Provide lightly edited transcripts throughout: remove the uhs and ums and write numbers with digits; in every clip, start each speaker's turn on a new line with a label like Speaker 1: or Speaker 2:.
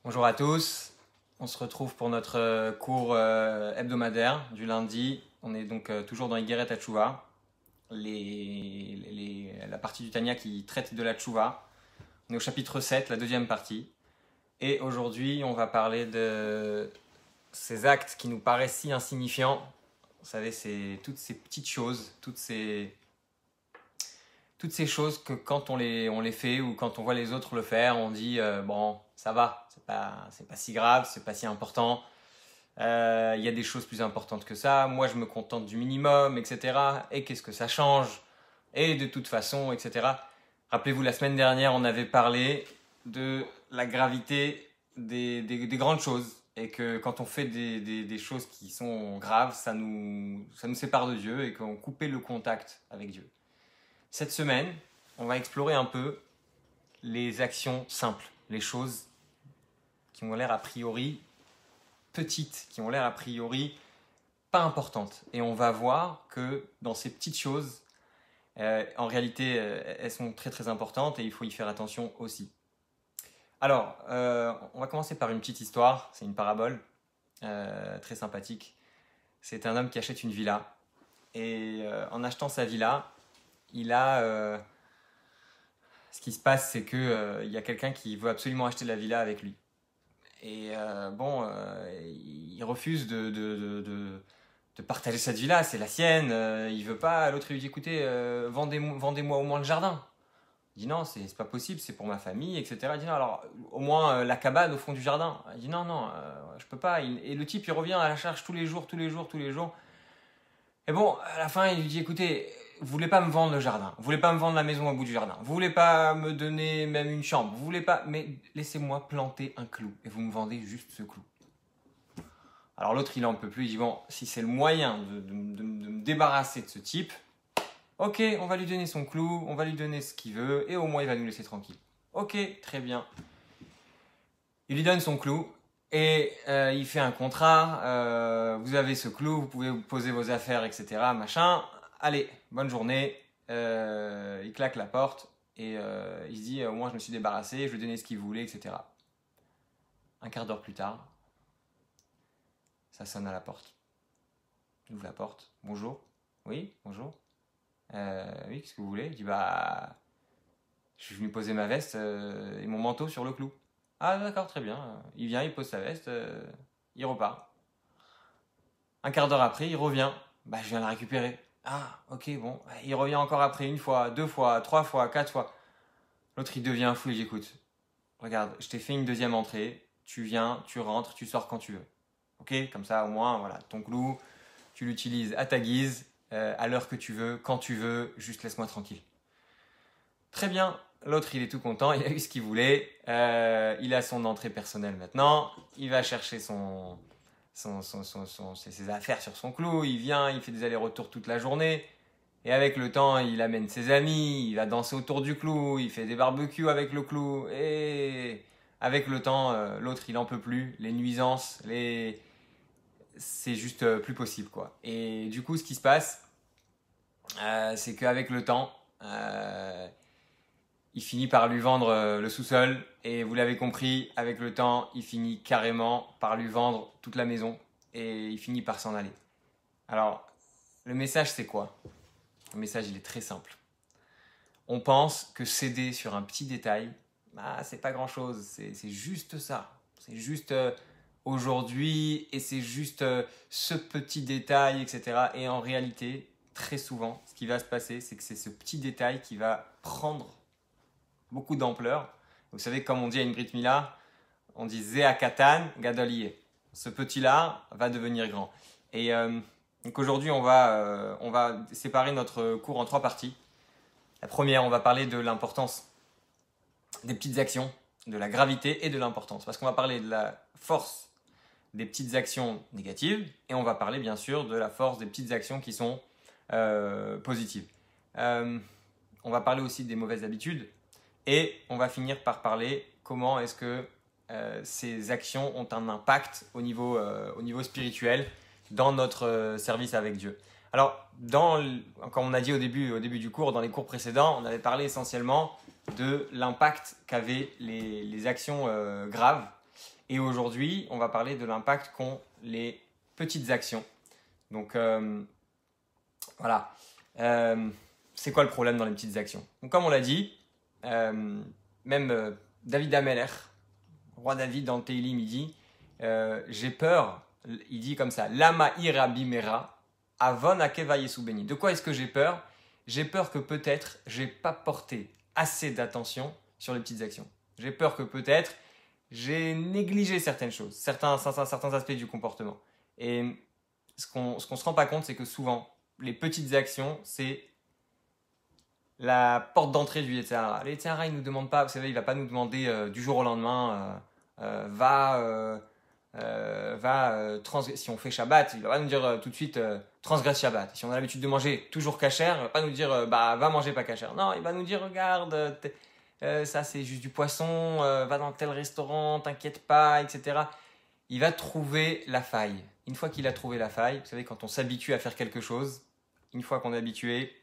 Speaker 1: Bonjour à tous, on se retrouve pour notre cours hebdomadaire du lundi. On est donc toujours dans Igeret Tchouva, la partie du Tanya qui traite de la Tchouva. On est au chapitre 7, la deuxième partie. Et aujourd'hui, on va parler de ces actes qui nous paraissent si insignifiants. Vous savez, c'est toutes ces petites choses, toutes ces choses que quand on les fait ou quand on voit les autres le faire, on dit bon, ça va, c'est pas si grave, c'est pas si important. Il y a des choses plus importantes que ça. Moi, je me contente du minimum, etc. Et qu'est-ce que ça change? Et de toute façon, etc. Rappelez-vous, la semaine dernière, on avait parlé de la gravité des grandes choses. Et que quand on fait des choses qui sont graves, ça nous sépare de Dieu et qu'on coupait le contact avec Dieu. Cette semaine, on va explorer un peu les actions simples, les choses qui ont l'air a priori petites, qui ont l'air a priori pas importantes. Et on va voir que dans ces petites choses, en réalité, elles sont très très importantes et il faut y faire attention aussi. Alors, on va commencer par une petite histoire, c'est une parabole très sympathique. C'est un homme qui achète une villa et en achetant sa villa, il a... ce qui se passe, c'est que il y a quelqu'un qui veut absolument acheter la villa avec lui. Et il refuse de partager cette villa, c'est la sienne. Il veut pas. L'autre il lui dit écoutez, vendez-moi au moins le jardin. Il dit non, c'est pas possible, c'est pour ma famille, etc. Il dit non, alors au moins la cabane au fond du jardin. Il dit non, je peux pas. Et le type il revient à la charge tous les jours. Et bon, à la fin, il lui dit écoutez, vous voulez pas me vendre le jardin, vous voulez pas me vendre la maison au bout du jardin, vous voulez pas me donner même une chambre, vous voulez pas, mais laissez-moi planter un clou et vous me vendez juste ce clou. Alors l'autre, il en peut plus, il dit bon, si c'est le moyen de me débarrasser de ce type, ok, on va lui donner son clou, on va lui donner ce qu'il veut et au moins il va nous laisser tranquille. Ok, très bien. Il lui donne son clou. Et il fait un contrat, vous avez ce clou, vous pouvez vous poser vos affaires, etc. Machin. Allez, bonne journée. Il claque la porte et il se dit au moins je me suis débarrassé, je lui ai donné ce qu'il voulait, etc. Un quart d'heure plus tard, ça sonne à la porte. Il ouvre la porte. Bonjour. Oui, bonjour. Oui, qu'est-ce que vous voulez? Il dit bah je suis venu poser ma veste et mon manteau sur le clou. Ah d'accord, très bien. Il vient, il pose sa veste, il repart. Un quart d'heure après, il revient. Bah, je viens la récupérer. Ah, ok, bon. Il revient encore après, une fois, deux fois, trois fois, quatre fois. L'autre, il devient fou, il dit, écoute, regarde, je t'ai fait une deuxième entrée. Tu viens, tu rentres, tu sors quand tu veux. Ok? Comme ça, au moins, voilà, ton clou, tu l'utilises à ta guise, à l'heure que tu veux, quand tu veux, juste laisse-moi tranquille. Très bien. L'autre, il est tout content, il a eu ce qu'il voulait. Il a son entrée personnelle maintenant. Il va chercher ses affaires sur son clou. Il vient, il fait des allers-retours toute la journée. Et avec le temps, il amène ses amis, il va danser autour du clou, il fait des barbecues avec le clou. Et avec le temps, l'autre, il en peut plus. Les nuisances, c'est juste plus possible, quoi. Et du coup, ce qui se passe, c'est qu'avec le temps, il finit par lui vendre le sous-sol. Et vous l'avez compris, avec le temps, il finit carrément par lui vendre toute la maison. Et il finit par s'en aller. Alors, le message, c'est quoi? Le message, il est très simple. On pense que céder sur un petit détail, bah, c'est pas grand-chose. C'est juste ça. C'est juste aujourd'hui et c'est juste ce petit détail, etc. Et en réalité, très souvent, ce qui va se passer, c'est que c'est ce petit détail qui va prendre beaucoup d'ampleur. Vous savez, comme on dit à une Brit Mila, on dit Zéa Katan Gadolié. Ce petit-là va devenir grand. Et donc aujourd'hui, on va séparer notre cours en trois parties. La première, on va parler de l'importance des petites actions, de la gravité et de l'importance. Parce qu'on va parler de la force des petites actions négatives et on va parler bien sûr de la force des petites actions qui sont positives. On va parler aussi des mauvaises habitudes et on va finir par parler comment est-ce que ces actions ont un impact au niveau spirituel dans notre service avec Dieu. Alors, comme on a dit au début du cours, dans les cours précédents, on avait parlé essentiellement de l'impact qu'avaient les actions graves Et aujourd'hui, on va parler de l'impact qu'ont les petites actions. Donc voilà. C'est quoi le problème dans les petites actions? Donc, comme on l'a dit, même David Ameller, roi David dans le Teilim, il dit j'ai peur, il dit comme ça, Lama ira bimera, avon akeva yesu beni. De quoi est-ce que j'ai peur? J'ai peur que peut-être j'ai pas porté assez d'attention sur les petites actions. J'ai peur que peut-être j'ai négligé certaines choses, certains aspects du comportement. Et ce qu'on se rend pas compte, c'est que souvent, les petites actions, c'est la porte d'entrée du Yetzer Hara. Le Yetzer Hara, il ne nous demande pas, vous savez, il ne va pas nous demander du jour au lendemain, si on fait Shabbat, il va pas nous dire tout de suite transgresse Shabbat. Si on a l'habitude de manger toujours kasher, il va pas nous dire va manger pas kasher. Non, il va nous dire regarde, ça c'est juste du poisson, va dans tel restaurant, t'inquiète pas, etc. Il va trouver la faille. Une fois qu'il a trouvé la faille, vous savez, quand on s'habitue à faire quelque chose, une fois qu'on est habitué,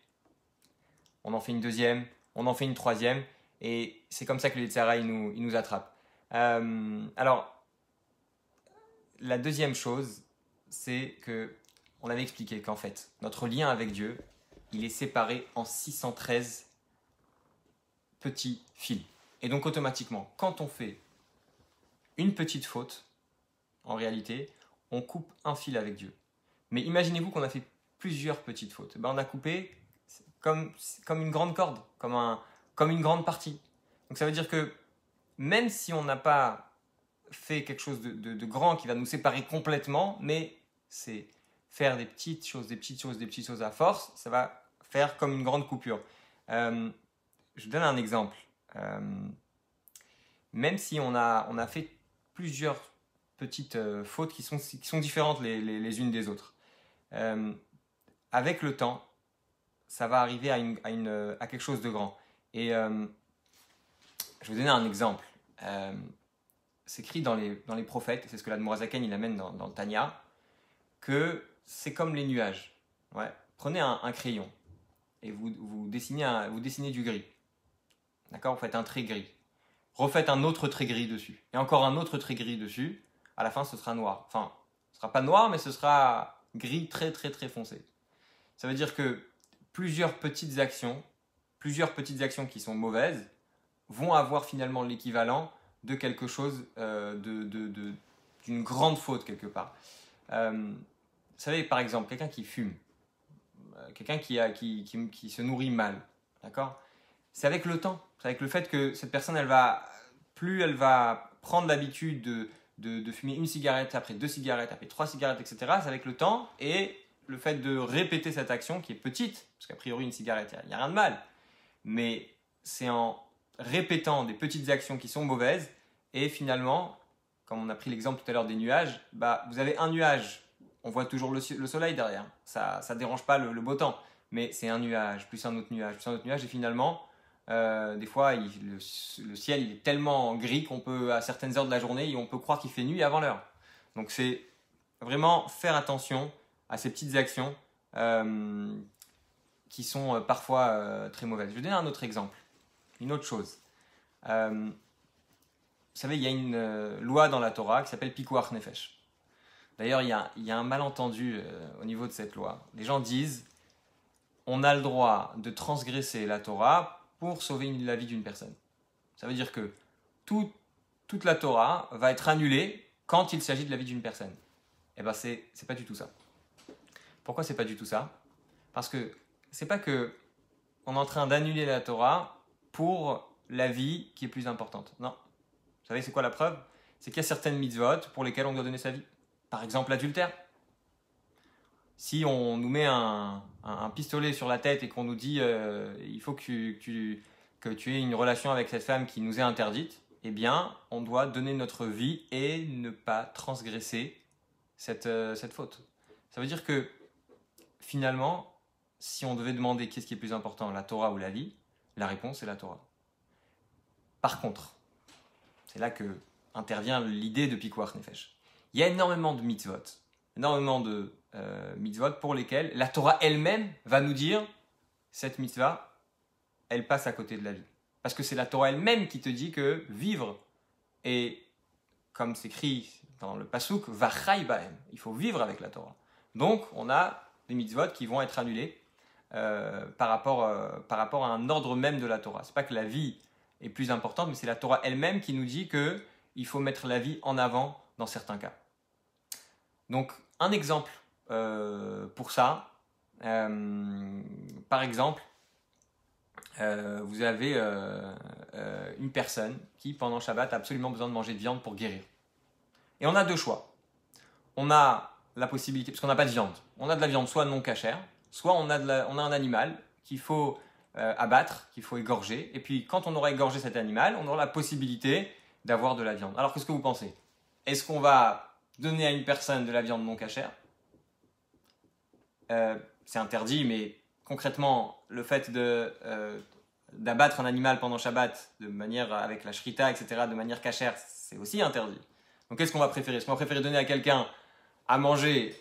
Speaker 1: on en fait une deuxième, on en fait une troisième, et c'est comme ça que le Yetzer Hara, il nous attrape. Alors, la deuxième chose, c'est que on avait expliqué qu'en fait, notre lien avec Dieu, il est séparé en 613 petits fils. Et donc automatiquement, quand on fait une petite faute, en réalité, on coupe un fil avec Dieu. Mais imaginez-vous qu'on a fait plusieurs petites fautes. On a coupé comme une grande corde, comme une grande partie. Donc ça veut dire que même si on n'a pas fait quelque chose de grand qui va nous séparer complètement, mais c'est faire des petites choses à force, ça va faire comme une grande coupure. Je vous donne un exemple. Même si on a fait plusieurs petites fautes qui sont différentes les unes des autres, avec le temps, ça va arriver à quelque chose de grand. Et je vais vous donner un exemple. C'est écrit dans les prophètes, c'est ce que l'Admorazaken il amène dans le Tanya, que c'est comme les nuages. Ouais. Prenez un crayon et vous dessinez du gris. D'accord? Vous faites un trait gris. Refaites un autre trait gris dessus. Et encore un autre trait gris dessus. À la fin, ce sera noir. Enfin, ce ne sera pas noir, mais ce sera gris très très très foncé. Ça veut dire que plusieurs petites actions qui sont mauvaises vont avoir finalement l'équivalent de quelque chose, d'une grande faute quelque part. Vous savez, par exemple, quelqu'un qui fume, quelqu'un qui se nourrit mal, d'accord? C'est avec le temps, c'est avec le fait que cette personne, plus elle va prendre l'habitude de fumer une cigarette, après 2 cigarettes, après 3 cigarettes, etc. C'est avec le temps et le fait de répéter cette action qui est petite, parce qu'a priori une cigarette, il n'y a rien de mal, mais c'est en répétant des petites actions qui sont mauvaises et finalement, comme on a pris l'exemple tout à l'heure des nuages, vous avez un nuage, on voit toujours le soleil derrière, ça ne dérange pas le beau temps, mais c'est un nuage, plus un autre nuage, plus un autre nuage et finalement, des fois le ciel il est tellement gris qu'on peut, à certaines heures de la journée, on peut croire qu'il fait nuit avant l'heure. Donc c'est vraiment faire attention à ces petites actions qui sont parfois très mauvaises. Je vais donner un autre exemple, une autre chose. Vous savez, il y a une loi dans la Torah qui s'appelle Pikuach Nefesh. D'ailleurs, il y a un malentendu au niveau de cette loi. Les gens disent on a le droit de transgresser la Torah pour sauver la vie d'une personne. Ça veut dire que toute la Torah va être annulée quand il s'agit de la vie d'une personne. Eh bien, c'est pas du tout ça. Pourquoi c'est pas du tout ça? Parce que c'est pas que on est en train d'annuler la Torah pour la vie qui est plus importante. Non. Vous savez, c'est quoi la preuve? C'est qu'il y a certaines mitzvot pour lesquelles on doit donner sa vie. Par exemple, l'adultère. Si on nous met un pistolet sur la tête et qu'on nous dit il faut que tu aies une relation avec cette femme qui nous est interdite, eh bien, on doit donner notre vie et ne pas transgresser cette faute. Ça veut dire que finalement, si on devait demander qu'est-ce qui est plus important, la Torah ou la vie, la réponse est la Torah. Par contre, c'est là que intervient l'idée de Pikuach Nefesh. Il y a énormément de mitzvot, pour lesquels la Torah elle-même va nous dire cette mitzvah, elle passe à côté de la vie. Parce que c'est la Torah elle-même qui te dit que vivre est comme c'est écrit dans le Pasuk, Vachai Bahem. Il faut vivre avec la Torah. Donc, on a des mitzvot qui vont être annulés par rapport à un ordre même de la Torah. Ce n'est pas que la vie est plus importante, mais c'est la Torah elle-même qui nous dit qu'il faut mettre la vie en avant dans certains cas. Donc, un exemple pour ça, par exemple, vous avez une personne qui, pendant Shabbat, a absolument besoin de manger de viande pour guérir. Et on a deux choix. On a la possibilité, parce qu'on n'a pas de viande, on a de la viande soit non cachère, soit on a un animal qu'il faut abattre, qu'il faut égorger, et puis quand on aura égorgé cet animal, on aura la possibilité d'avoir de la viande. Alors qu'est-ce que vous pensez? Est-ce qu'on va donner à une personne de la viande non cachère? C'est interdit, mais concrètement, le fait d'abattre un animal pendant Shabbat de manière avec la shrita, etc., de manière cachère, c'est aussi interdit. Donc qu'est-ce qu'on va préférer? Est-ce qu'on va préférer donner à quelqu'un à manger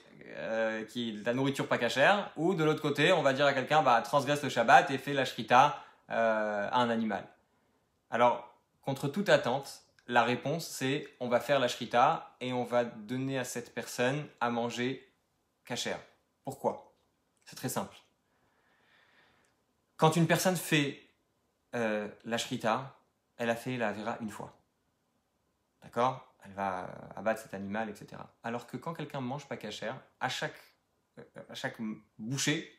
Speaker 1: qui est de la nourriture pas cachère, ou de l'autre côté, on va dire à quelqu'un transgresse le Shabbat et fait la shrita à un animal? Alors, contre toute attente, la réponse c'est on va faire la shrita et on va donner à cette personne à manger cachère. Pourquoi? C'est très simple. Quand une personne fait la shrita, elle a fait la avera une fois. D'accord? Elle va abattre cet animal, etc. Alors que quand quelqu'un ne mange pas cachère, à chaque bouchée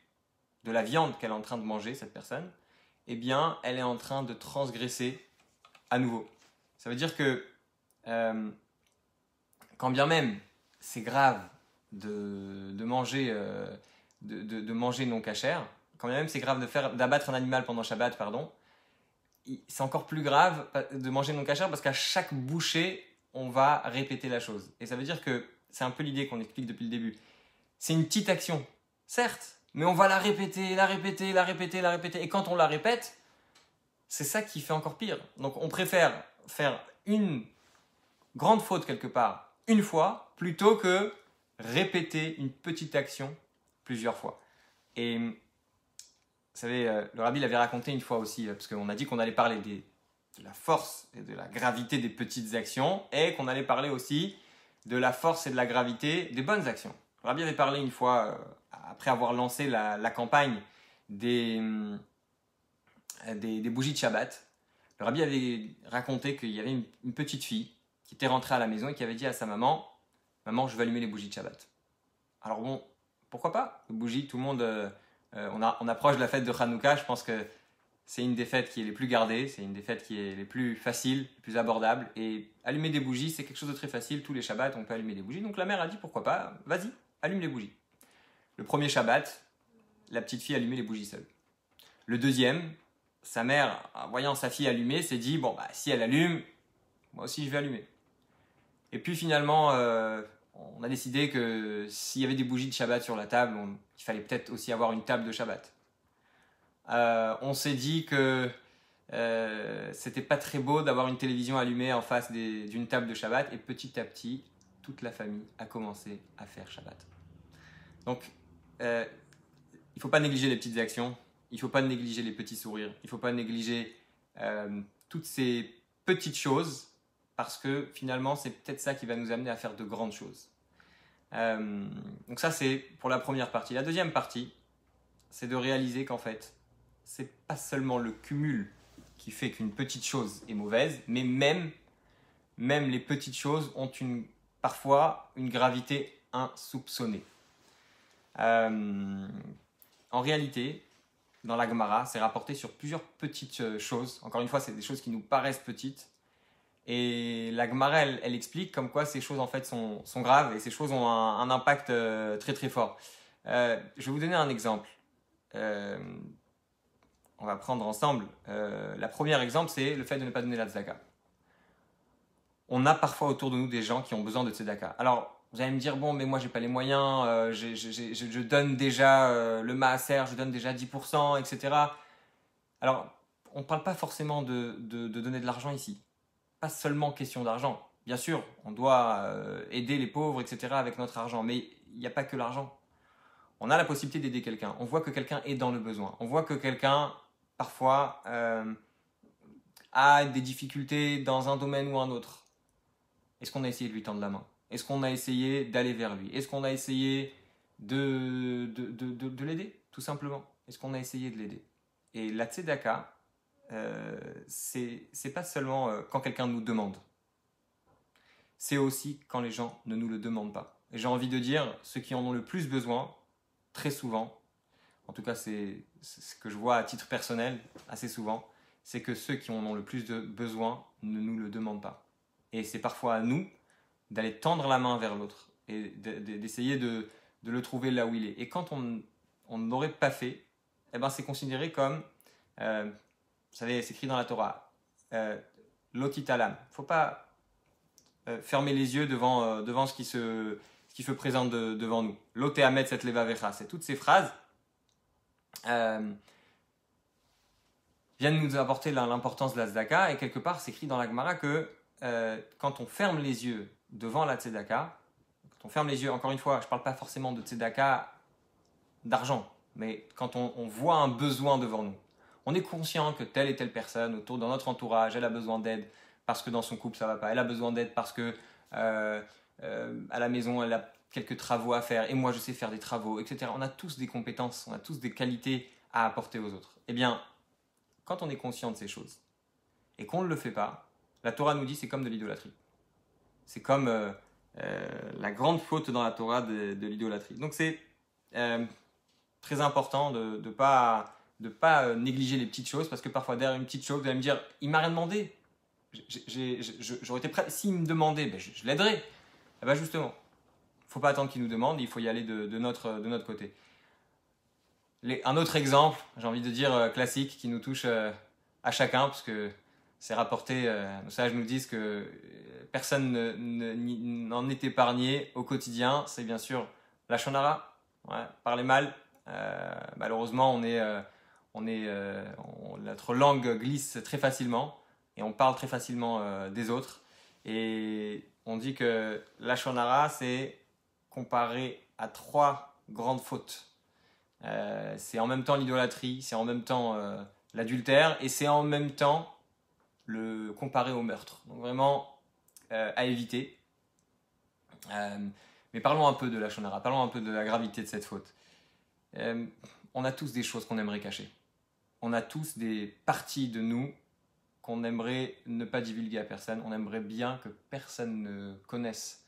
Speaker 1: de la viande qu'elle est en train de manger, cette personne, eh bien, elle est en train de transgresser à nouveau. Ça veut dire que quand bien même c'est grave de manger non cachère, quand bien même c'est grave d'abattre un animal pendant Shabbat, c'est encore plus grave de manger non cachère parce qu'à chaque bouchée, on va répéter la chose. Et ça veut dire que c'est un peu l'idée qu'on explique depuis le début. C'est une petite action, certes, mais on va la répéter, la répéter, la répéter, la répéter. Et quand on la répète, c'est ça qui fait encore pire. Donc on préfère faire une grande faute quelque part une fois plutôt que répéter une petite action plusieurs fois. Et vous savez, le rabbi l'avait raconté une fois aussi, parce qu'on a dit qu'on allait parler de la force et de la gravité des petites actions et qu'on allait parler aussi de la force et de la gravité des bonnes actions. Le rabbi avait parlé une fois, après avoir lancé la campagne des bougies de Shabbat. Le rabbi avait raconté qu'il y avait une petite fille qui était rentrée à la maison et qui avait dit à sa maman « Maman, je vais allumer les bougies de Shabbat ». Alors bon, pourquoi pas? Les bougies, tout le monde... on approche de la fête de Hanouka, je pense que c'est une des fêtes qui est les plus gardées, c'est une des fêtes qui est les plus faciles, les plus abordables. Et allumer des bougies, c'est quelque chose de très facile. Tous les Shabbats, on peut allumer des bougies. Donc la mère a dit pourquoi pas, vas-y, allume les bougies. Le premier Shabbat, la petite fille allumait les bougies seule. Le deuxième, sa mère, en voyant sa fille allumer, s'est dit bon, si elle allume, moi aussi je vais allumer. Et puis finalement, on a décidé que s'il y avait des bougies de Shabbat sur la table, il fallait peut-être aussi avoir une table de Shabbat. On s'est dit que c'était pas très beau d'avoir une télévision allumée en face d'une table de Shabbat, et petit à petit, toute la famille a commencé à faire Shabbat. Donc, il ne faut pas négliger les petites actions, il ne faut pas négliger les petits sourires, il ne faut pas négliger toutes ces petites choses, parce que finalement, c'est peut-être ça qui va nous amener à faire de grandes choses. Donc ça, c'est pour la première partie. La deuxième partie, c'est de réaliser qu'en fait, c'est pas seulement le cumul qui fait qu'une petite chose est mauvaise, mais même les petites choses ont parfois une gravité insoupçonnée. En réalité, dans la Gemara, c'est rapporté sur plusieurs petites choses. Encore une fois, c'est des choses qui nous paraissent petites. Et la Gemara, elle explique comme quoi ces choses en fait sont graves et ces choses ont un impact très très fort. Je vais vous donner un exemple. On va prendre ensemble. Le premier exemple, c'est le fait de ne pas donner la tzedaka. On a parfois autour de nous des gens qui ont besoin de tzedaka. Alors, vous allez me dire, bon, mais moi, j'ai pas les moyens, je donne déjà le maaser, je donne déjà 10%, etc. Alors, on ne parle pas forcément de donner de l'argent ici. Pas seulement question d'argent. Bien sûr, on doit aider les pauvres, etc. avec notre argent, mais il n'y a pas que l'argent. On a la possibilité d'aider quelqu'un. On voit que quelqu'un est dans le besoin. On voit que quelqu'un, parfois, a des difficultés dans un domaine ou un autre. Est-ce qu'on a essayé de lui tendre la main? Est-ce qu'on a essayé d'aller vers lui? Est-ce qu'on a essayé de l'aider, tout simplement? Est-ce qu'on a essayé de l'aider? Et la tzedaka, c'est pas seulement quand quelqu'un nous demande, c'est aussi quand les gens ne nous le demandent pas. Et j'ai envie de dire, ceux qui en ont le plus besoin, très souvent, en tout cas c'est ce que je vois à titre personnel assez souvent, c'est que ceux qui en ont le plus de besoin ne nous le demandent pas. Et c'est parfois à nous d'aller tendre la main vers l'autre et d'essayer de le trouver là où il est. Et quand on n'aurait pas fait, eh ben c'est considéré comme, vous savez, c'est écrit dans la Torah, l'otitalam. Il ne faut pas fermer les yeux devant ce qui se présente devant nous. L'otéamet set levavecha. C'est toutes ces phrases viennent nous apporter l'importance de la tzedaka, et quelque part c'est écrit dans la Gemara que quand on ferme les yeux devant la tzedaka, quand on ferme les yeux, encore une fois, je ne parle pas forcément de tzedaka d'argent, mais quand on voit un besoin devant nous, on est conscient que telle et telle personne dans notre entourage, elle a besoin d'aide parce que dans son couple ça ne va pas, elle a besoin d'aide parce que à la maison elle a quelques travaux à faire et moi je sais faire des travaux, etc. On a tous des compétences, on a tous des qualités à apporter aux autres. Eh bien, quand on est conscient de ces choses et qu'on ne le fait pas, la Torah nous dit c'est comme de l'idolâtrie. C'est comme la grande faute dans la Torah de l'idolâtrie. Donc c'est très important de ne pas négliger les petites choses, parce que parfois derrière une petite chose, vous allez me dire, il m'a rien demandé. J'aurais été prêt, s'il me demandait, ben je l'aiderais. Et ben justement, il ne faut pas attendre qu'il nous demande, il faut y aller de notre côté. Un autre exemple, j'ai envie de dire classique, qui nous touche à chacun, parce que c'est rapporté, nos sages nous disent que personne n'en est épargné au quotidien, c'est bien sûr la shonara, parler mal. Malheureusement, notre langue glisse très facilement et on parle très facilement des autres. Et on dit que la shonara, c'est comparé à 3 grandes fautes. C'est en même temps l'idolâtrie, c'est en même temps l'adultère et c'est en même temps le comparé au meurtre. Donc vraiment à éviter. Mais parlons un peu de la shonara, parlons un peu de la gravité de cette faute. On a tous des choses qu'on aimerait cacher. On a tous des parties de nous qu'on aimerait ne pas divulguer à personne. On aimerait bien que personne ne connaisse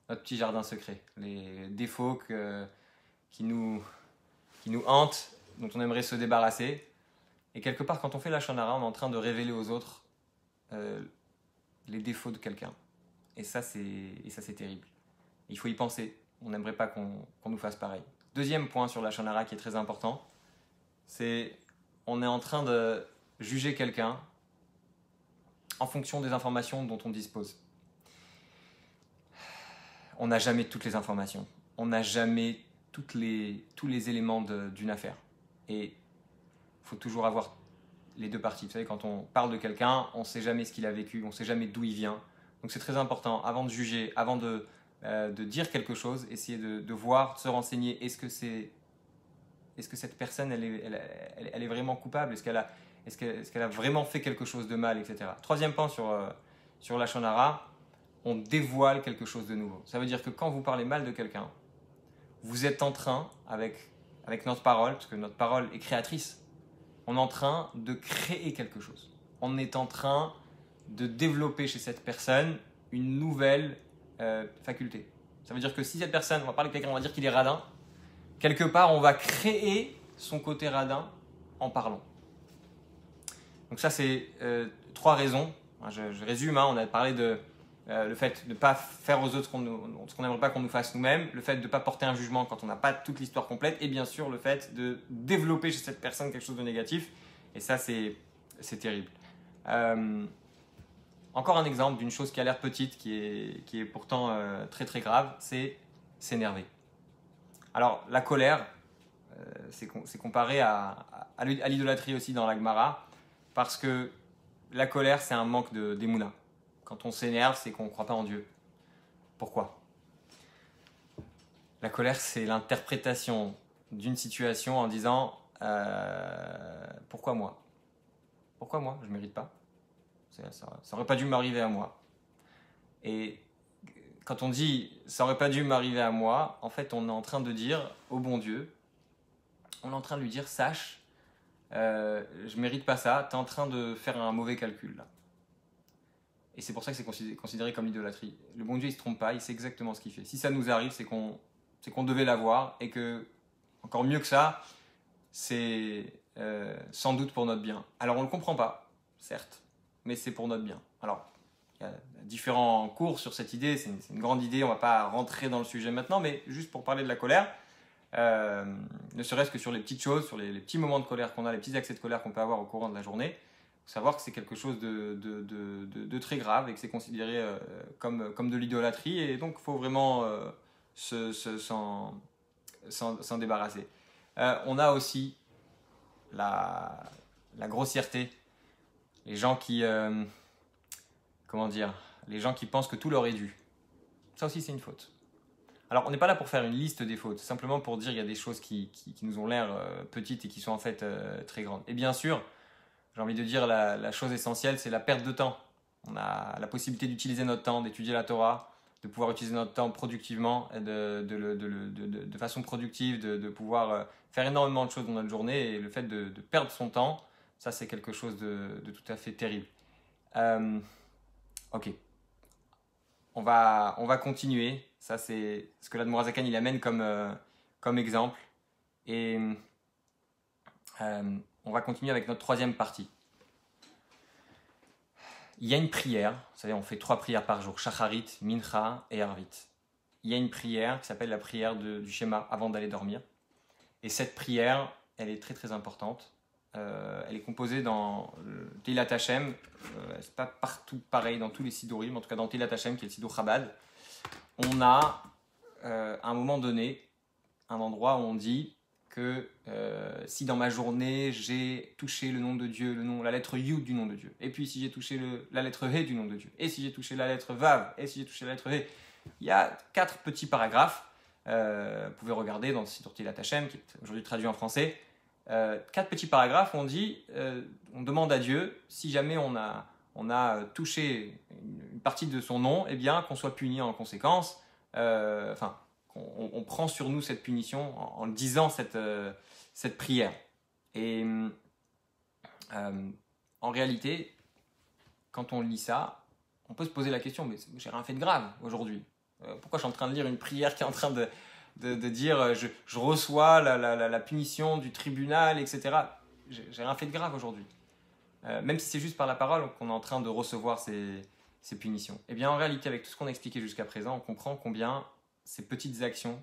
Speaker 1: notre petit jardin secret. Les défauts qui nous hantent, dont on aimerait se débarrasser. Et quelque part, quand on fait la shonara, on est en train de révéler aux autres les défauts de quelqu'un. Et ça, c'est terrible. Il faut y penser. On n'aimerait pas qu'on nous fasse pareil. Deuxième point sur la shonara qui est très important, c'est on est en train de juger quelqu'un en fonction des informations dont on dispose. On n'a jamais toutes les informations. On n'a jamais tous les éléments d'une affaire. Et il faut toujours avoir les deux parties. Vous savez, quand on parle de quelqu'un, on ne sait jamais ce qu'il a vécu, on ne sait jamais d'où il vient. Donc c'est très important, avant de juger, avant de dire quelque chose, essayer de voir, de se renseigner, est-ce que cette personne, elle est vraiment coupable? Est-ce qu'elle a vraiment fait quelque chose de mal, etc. Troisième point sur la shonara, on dévoile quelque chose de nouveau. Ça veut dire que quand vous parlez mal de quelqu'un, vous êtes en train, avec notre parole, parce que notre parole est créatrice, on est en train de créer quelque chose. On est en train de développer chez cette personne une nouvelle faculté. Ça veut dire que si cette personne, on va parler de quelqu'un, on va dire qu'il est radin, quelque part on va créer son côté radin en parlant. Donc ça c'est 3 raisons. Je résume, on a parlé de le fait de ne pas faire aux autres ce qu'on n'aimerait pas qu'on nous fasse nous-mêmes, le fait de ne pas porter un jugement quand on n'a pas toute l'histoire complète, et bien sûr le fait de développer chez cette personne quelque chose de négatif. Et ça c'est terrible. Encore un exemple d'une chose qui a l'air petite, qui est pourtant très très grave, c'est s'énerver. Alors la colère, c'est comparé à l'idolâtrie aussi dans la Gemara, parce que la colère c'est un manque d'émouna. Quand on s'énerve, c'est qu'on ne croit pas en Dieu. Pourquoi? La colère, c'est l'interprétation d'une situation en disant pourquoi moi? Pourquoi moi? Je ne mérite pas. Ça n'aurait pas dû m'arriver à moi. Et quand on dit ça aurait pas dû m'arriver à moi, en fait, on est en train de dire au bon Dieu, on est en train de lui dire sache, je mérite pas ça, tu es en train de faire un mauvais calcul là. Et c'est pour ça que c'est considéré comme l'idolâtrie. Le bon Dieu, il se trompe pas, il sait exactement ce qu'il fait. Si ça nous arrive, c'est qu'on devait l'avoir et que, encore mieux que ça, c'est sans doute pour notre bien. Alors on ne le comprend pas, certes, mais c'est pour notre bien. Alors, il y a différents cours sur cette idée, c'est une grande idée, on ne va pas rentrer dans le sujet maintenant, mais juste pour parler de la colère, ne serait-ce que sur les petites choses, sur les petits moments de colère qu'on a, les petits accès de colère qu'on peut avoir au courant de la journée, savoir que c'est quelque chose de très grave et que c'est considéré comme de l'idolâtrie, et donc il faut vraiment s'en débarrasser. On a aussi la grossièreté, les gens qui les gens qui pensent que tout leur est dû. Ça aussi c'est une faute. Alors on n'est pas là pour faire une liste des fautes, simplement pour dire qu'il y a des choses qui nous ont l'air petites et qui sont en fait très grandes. Et bien sûr, j'ai envie de dire la chose essentielle, c'est la perte de temps. On a la possibilité d'utiliser notre temps, d'étudier la Torah, de pouvoir utiliser notre temps productivement, de façon productive, de pouvoir faire énormément de choses dans notre journée, et le fait de perdre son temps, ça c'est quelque chose de tout à fait terrible. Ok, on va continuer. Ça c'est ce que l'Admor HaZaken il amène comme exemple, et on va continuer avec notre troisième partie. Il y a une prière, vous savez, on fait 3 prières par jour, Shacharit, Mincha et Arvit. Il y a une prière qui s'appelle la prière du Shema avant d'aller dormir. Et cette prière, elle est très très importante. Elle est composée dans Teilat Hashem. C'est pas partout pareil dans tous les Sidurim, en tout cas dans Teilat Hashem qui est le Sidur Chabad. On a à un moment donné un endroit où on dit que si dans ma journée j'ai touché le nom de Dieu, la lettre Yud du nom de Dieu, et puis si j'ai touché la lettre He du nom de Dieu, et si j'ai touché la lettre Vav, et si j'ai touché la lettre He, il y a 4 petits paragraphes. Vous pouvez regarder dans le site Teilat Hashem, qui est aujourd'hui traduit en français. 4 petits paragraphes où on dit, on demande à Dieu, si jamais on a touché une partie de son nom, eh bien qu'on soit puni en conséquence. On prend sur nous cette punition en disant cette prière. Et en réalité, quand on lit ça, on peut se poser la question, mais j'ai rien fait de grave aujourd'hui. Pourquoi je suis en train de lire une prière qui est en train de dire je reçois la punition du tribunal, etc. J'ai rien fait de grave aujourd'hui. Même si c'est juste par la parole qu'on est en train de recevoir ces punitions. Eh bien en réalité, avec tout ce qu'on a expliqué jusqu'à présent, on comprend combien ces petites actions,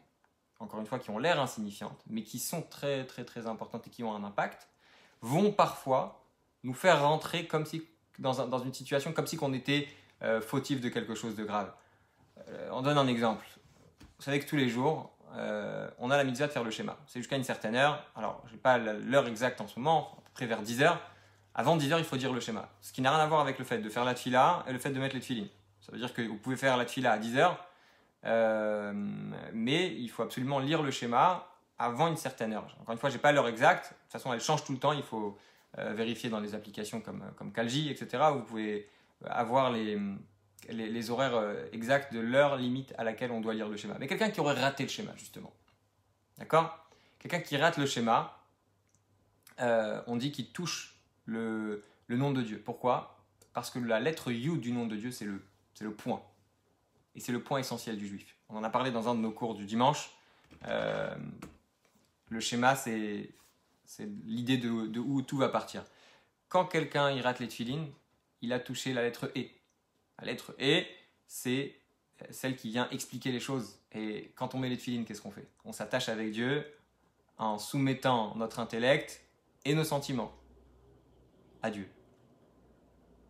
Speaker 1: encore une fois, qui ont l'air insignifiantes, mais qui sont très très très importantes et qui ont un impact, vont parfois nous faire rentrer comme si, dans une situation comme si on était fautif de quelque chose de grave. On donne un exemple. Vous savez que tous les jours, on a la mitzvah de faire le schéma. C'est jusqu'à une certaine heure. Alors, je n'ai pas l'heure exacte en ce moment, à peu près vers 10 heures. Avant 10 heures, il faut dire le schéma. Ce qui n'a rien à voir avec le fait de faire la tfila et le fait de mettre les tfilines. Ça veut dire que vous pouvez faire la tfila à 10 heures, mais il faut absolument lire le schéma avant une certaine heure. Encore une fois, je n'ai pas l'heure exacte. De toute façon, elle change tout le temps. Il faut vérifier dans les applications comme Kalji, etc. Vous pouvez avoir les horaires exacts de l'heure limite à laquelle on doit lire le schéma. Mais quelqu'un qui aurait raté le schéma, justement. D'accord ? Quelqu'un qui rate le schéma, on dit qu'il touche le nom de Dieu. Pourquoi ? Parce que la lettre Yud du nom de Dieu, c'est le point. Et c'est le point essentiel du juif. On en a parlé dans un de nos cours du dimanche. Le schéma, c'est l'idée de où tout va partir. Quand quelqu'un il rate les tefilines, il a touché la lettre E. La lettre E, c'est celle qui vient expliquer les choses. Et quand on met les tefilines, qu'est-ce qu'on fait ? On s'attache avec Dieu en soumettant notre intellect et nos sentiments à Dieu.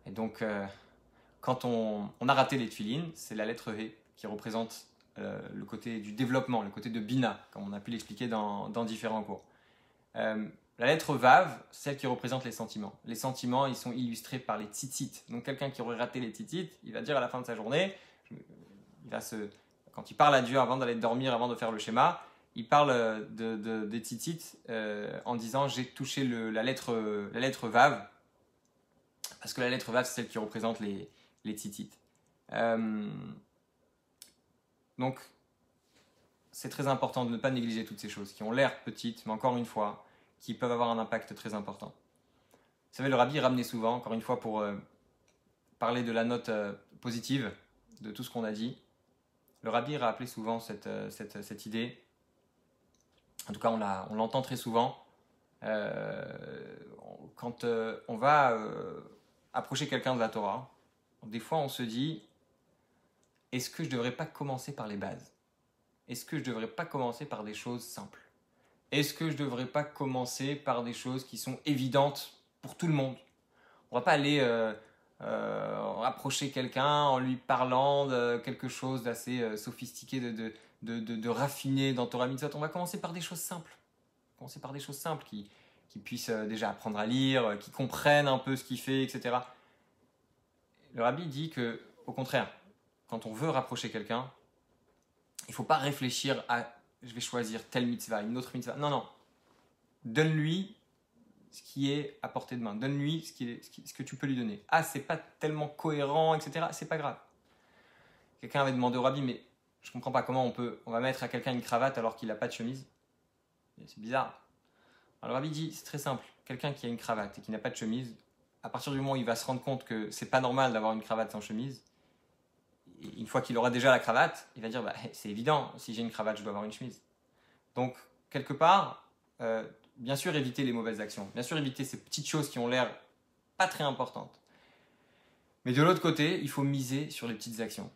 Speaker 1: Et donc, quand on a raté les tefilines, c'est la lettre E qui représente le côté du développement, le côté de Bina, comme on a pu l'expliquer dans différents cours. La lettre Vav, celle qui représente les sentiments. Les sentiments, ils sont illustrés par les tzitzit. Donc quelqu'un qui aurait raté les tzitzit, il va dire à la fin de sa journée, quand il parle à Dieu avant d'aller dormir, avant de faire le schéma, il parle des tzitzit en disant j'ai touché la lettre Vav, parce que la lettre Vav, c'est celle qui représente les tzitzit. Donc, c'est très important de ne pas négliger toutes ces choses qui ont l'air petites, mais encore une fois, qui peuvent avoir un impact très important. Vous savez, le rabbi ramenait souvent, encore une fois, pour parler de la note positive de tout ce qu'on a dit, le rabbi rappelait souvent cette idée. En tout cas, on l'entend très souvent. Quand on va approcher quelqu'un de la Torah, des fois on se dit, est-ce que je ne devrais pas commencer par les bases? Est-ce que je ne devrais pas commencer par des choses simples? Est-ce que je ne devrais pas commencer par des choses qui sont évidentes pour tout le monde? On ne va pas aller rapprocher quelqu'un en lui parlant de quelque chose d'assez sophistiqué, de raffiné dans Torah Mitzvot. On va commencer par des choses simples. Commencer par des choses simples qui puissent déjà apprendre à lire, qui comprennent un peu ce qu'il fait, etc. Le rabbi dit que, au contraire, quand on veut rapprocher quelqu'un, il ne faut pas réfléchir à je vais choisir telle mitzvah, une autre mitzvah. Non, non. Donne-lui ce qui est à portée de main. Donne-lui ce que tu peux lui donner. Ah, c'est pas tellement cohérent, etc. C'est pas grave. Quelqu'un avait demandé au rabbi, mais je comprends pas comment on va mettre à quelqu'un une cravate alors qu'il n'a pas de chemise. C'est bizarre. Alors le rabbi dit, c'est très simple. Quelqu'un qui a une cravate et qui n'a pas de chemise, à partir du moment où il va se rendre compte que c'est pas normal d'avoir une cravate sans chemise, et une fois qu'il aura déjà la cravate, il va dire, bah, c'est évident, si j'ai une cravate, je dois avoir une chemise. Donc, quelque part, bien sûr éviter les mauvaises actions, bien sûr éviter ces petites choses qui ont l'air pas très importantes. Mais de l'autre côté, il faut miser sur les petites actions.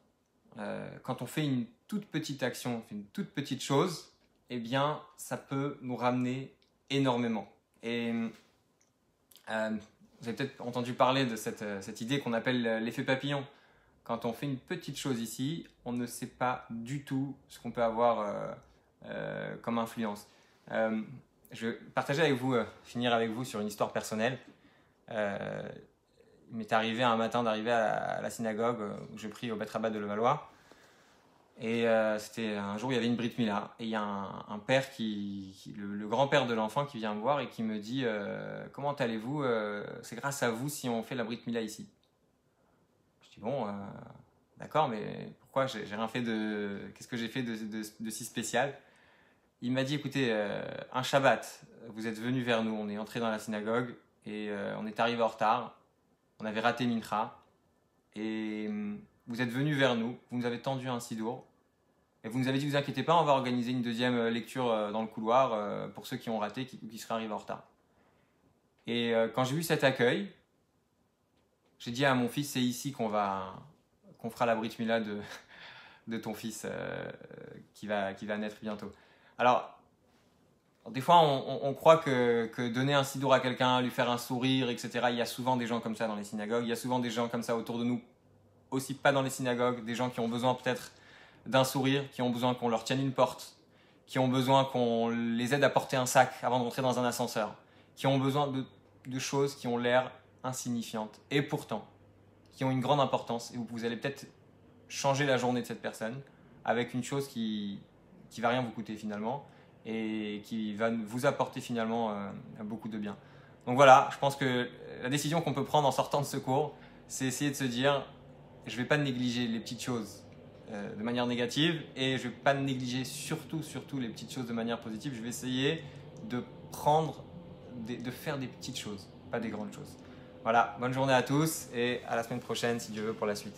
Speaker 1: Quand on fait une toute petite action, on fait une toute petite chose, eh bien, ça peut nous ramener énormément. Et vous avez peut-être entendu parler de cette idée qu'on appelle l'effet papillon. Quand on fait une petite chose ici, on ne sait pas du tout ce qu'on peut avoir comme influence. Je vais partager avec vous, finir avec vous sur une histoire personnelle. Il m'est arrivé un matin d'arriver à la synagogue où je prie au Bet Rabbah de Levallois. Et c'était un jour où il y avait une Brit Mila. Et il y a un père, le grand-père de l'enfant qui vient me voir et qui me dit comment allez-vous? C'est grâce à vous si on fait la Brit Mila ici. Je dis bon, d'accord, mais pourquoi j'ai rien fait qu'est-ce que j'ai fait de si spécial? Il m'a dit écoutez, un Shabbat, vous êtes venu vers nous, on est entré dans la synagogue et on est arrivé en retard. On avait raté Mincha et vous êtes venu vers nous, vous nous avez tendu un sidour et vous nous avez dit vous inquiétez pas, on va organiser une deuxième lecture dans le couloir pour ceux qui ont raté ou qui seraient arrivés en retard. Et quand j'ai vu cet accueil, j'ai dit à mon fils c'est ici qu'on fera la Brit Mila de ton fils qui va naître bientôt. Alors, des fois, on croit que donner un sidour à quelqu'un, lui faire un sourire, etc., il y a souvent des gens comme ça dans les synagogues, il y a souvent des gens comme ça autour de nous, aussi pas dans les synagogues, des gens qui ont besoin peut-être d'un sourire, qui ont besoin qu'on leur tienne une porte, qui ont besoin qu'on les aide à porter un sac avant de rentrer dans un ascenseur, qui ont besoin de choses qui ont l'air insignifiantes, et pourtant, qui ont une grande importance, et où vous allez peut-être changer la journée de cette personne avec une chose qui va rien vous coûter finalement, et qui va vous apporter finalement beaucoup de bien. Donc voilà, je pense que la décision qu'on peut prendre en sortant de ce cours, c'est essayer de se dire je ne vais pas négliger les petites choses de manière négative et je ne vais pas négliger surtout les petites choses de manière positive. Je vais essayer de faire des petites choses, pas des grandes choses. Voilà, bonne journée à tous et à la semaine prochaine si Dieu veut pour la suite.